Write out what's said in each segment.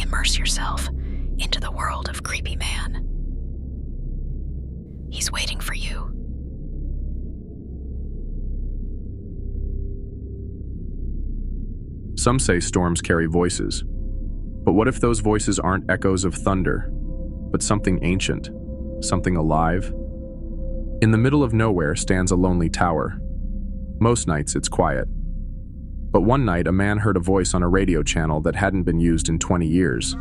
immerse yourself into the world of Creepy Man. He's waiting for you. Some say storms carry voices. But what if those voices aren't echoes of thunder, but something ancient, something alive? In the middle of nowhere stands a lonely tower. Most nights it's quiet. But one night a man heard a voice on a radio channel that hadn't been used in 20 years.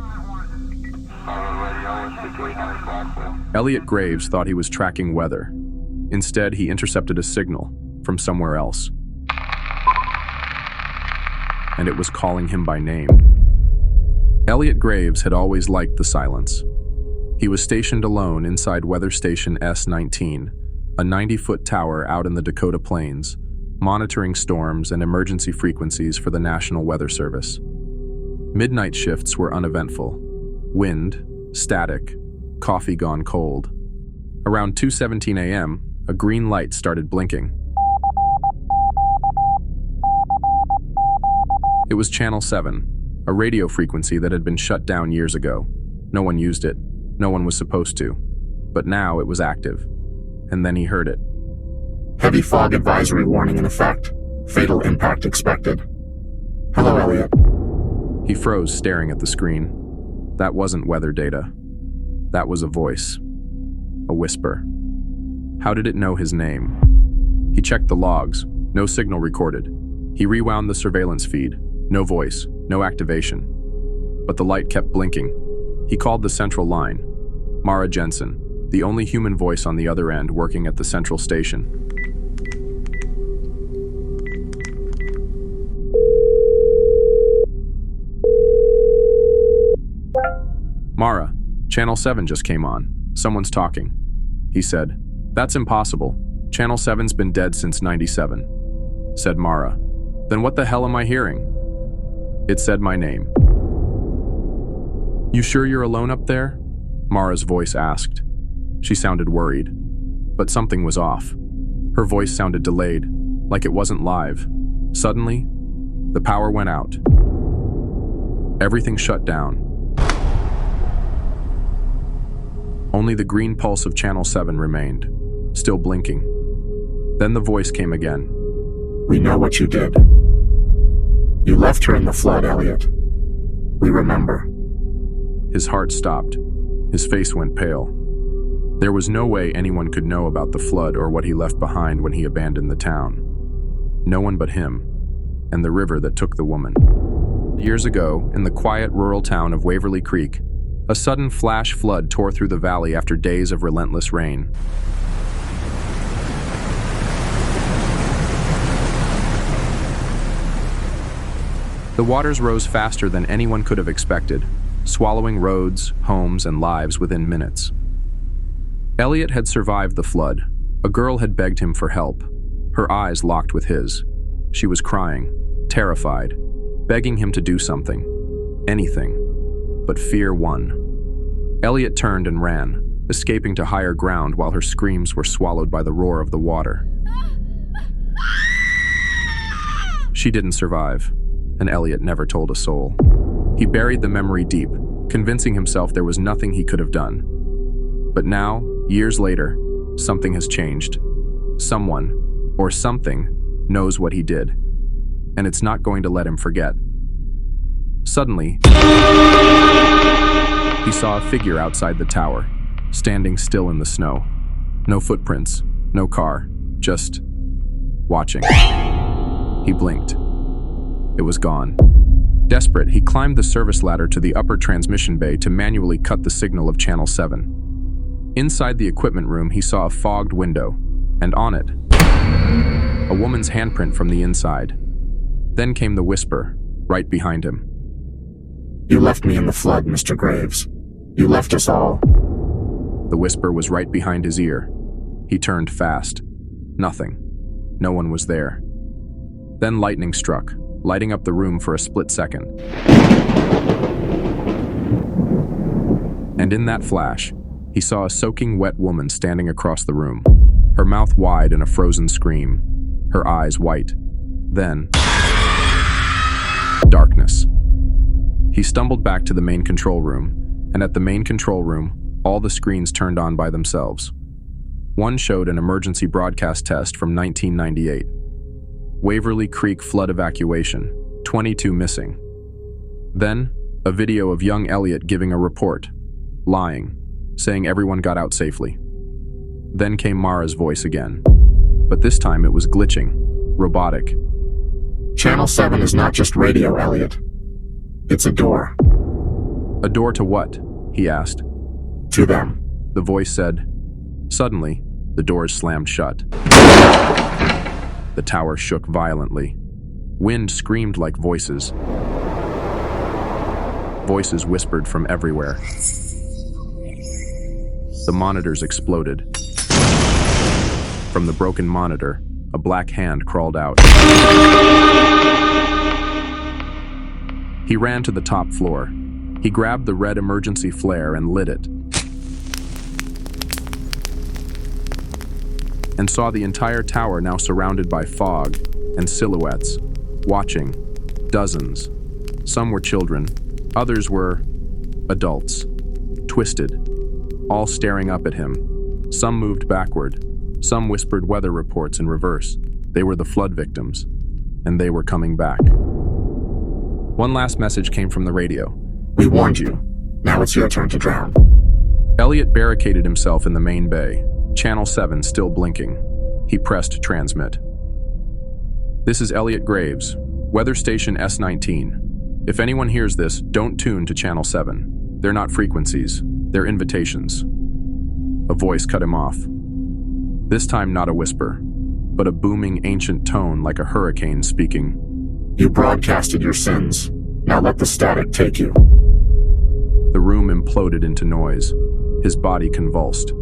Elliot Graves thought he was tracking weather. Instead, he intercepted a signal from somewhere else. And it was calling him by name. Elliot Graves had always liked the silence. He was stationed alone inside Weather Station S-19, a 90-foot tower out in the Dakota Plains, monitoring storms and emergency frequencies for the National Weather Service. Midnight shifts were uneventful. Wind, static, coffee gone cold. Around 2:17 a.m., a green light started blinking. It was Channel 7, a radio frequency that had been shut down years ago. No one used it. No one was supposed to. But now it was active. And then he heard it. Heavy fog advisory warning in effect. Fatal impact expected. Hello, Elliot. He froze, staring at the screen. That wasn't weather data. That was a voice. A whisper. How did it know his name? He checked the logs. No signal recorded. He rewound the surveillance feed. No voice, no activation. But the light kept blinking. He called the central line. Mara Jensen, the only human voice on the other end working at the central station. Mara, Channel 7 just came on. Someone's talking. He said, "That's impossible. Channel 7's been dead since '97. Said Mara. "Then what the hell am I hearing?" It said my name. "You sure you're alone up there?" Mara's voice asked. She sounded worried, but something was off. Her voice sounded delayed, like it wasn't live. Suddenly, the power went out. Everything shut down. Only the green pulse of Channel 7 remained, still blinking. Then the voice came again. We know what you did. You left her in the flood, Elliot. We remember. His heart stopped. His face went pale. There was no way anyone could know about the flood or what he left behind when he abandoned the town. No one but him, and the river that took the woman. Years ago, in the quiet rural town of Waverly Creek, a sudden flash flood tore through the valley after days of relentless rain. The waters rose faster than anyone could have expected, swallowing roads, homes, and lives within minutes. Elliot had survived the flood. A girl had begged him for help. Her eyes locked with his. She was crying, terrified, begging him to do something, anything. But fear won. Elliot turned and ran, escaping to higher ground while her screams were swallowed by the roar of the water. She didn't survive, and Elliot never told a soul. He buried the memory deep, convincing himself there was nothing he could have done. But now, years later, something has changed. Someone, or something, knows what he did, and it's not going to let him forget. Suddenly, he saw a figure outside the tower, standing still in the snow. No footprints, no car, just watching. He blinked. It was gone. Desperate, he climbed the service ladder to the upper transmission bay to manually cut the signal of Channel 7. Inside the equipment room, he saw a fogged window, and on it, a woman's handprint from the inside. Then came the whisper, right behind him. You left me in the flood, Mr. Graves. You left us all. The whisper was right behind his ear. He turned fast. Nothing. No one was there. Then lightning struck, lighting up the room for a split second. And in that flash, he saw a soaking wet woman standing across the room, her mouth wide in a frozen scream, her eyes white. Then, darkness. He stumbled back to the main control room, and at the main control room, all the screens turned on by themselves. One showed an emergency broadcast test from 1998. Waverly Creek flood evacuation, 22 missing. Then, a video of young Elliot giving a report, lying, saying everyone got out safely. Then came Mara's voice again, but this time it was glitching, robotic. Channel 7 is not just radio, Elliot. It's a door. A door to what? He asked. To them. The voice said. Suddenly, the doors slammed shut. The tower shook violently. Wind screamed like voices. Voices whispered from everywhere. The monitors exploded. From the broken monitor, a black hand crawled out. He ran to the top floor. He grabbed the red emergency flare and lit it. And saw the entire tower now surrounded by fog and silhouettes, watching, dozens. Some were children, others were adults, twisted, all staring up at him. Some moved backward, some whispered weather reports in reverse. They were the flood victims, and they were coming back. One last message came from the radio. We warned you. Now it's your turn to drown. Elliot barricaded himself in the main bay, Channel 7 still blinking. He pressed transmit. This is Elliot Graves, weather station S19. If anyone hears this, don't tune to Channel 7. They're not frequencies, they're invitations. A voice cut him off. This time not a whisper, but a booming ancient tone like a hurricane speaking. You broadcasted your sins. Now let the static take you. The room imploded into noise. His body convulsed.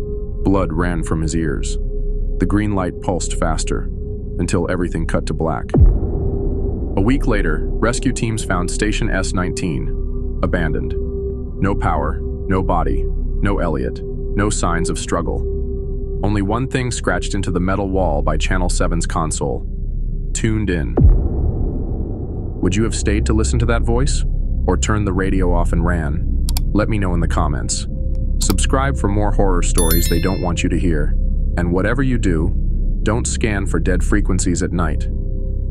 Blood ran from his ears. The green light pulsed faster, until everything cut to black. A week later, rescue teams found Station S19, abandoned. No power, no body, no Elliot, no signs of struggle. Only one thing scratched into the metal wall by Channel 7's console. Tuned in. Would you have stayed to listen to that voice? Or turned the radio off and ran? Let me know in the comments. Subscribe for more horror stories they don't want you to hear. And whatever you do, don't scan for dead frequencies at night.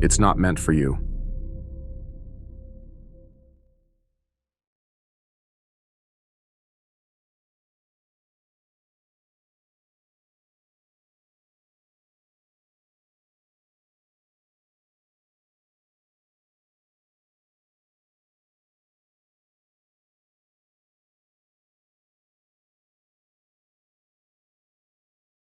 It's not meant for you.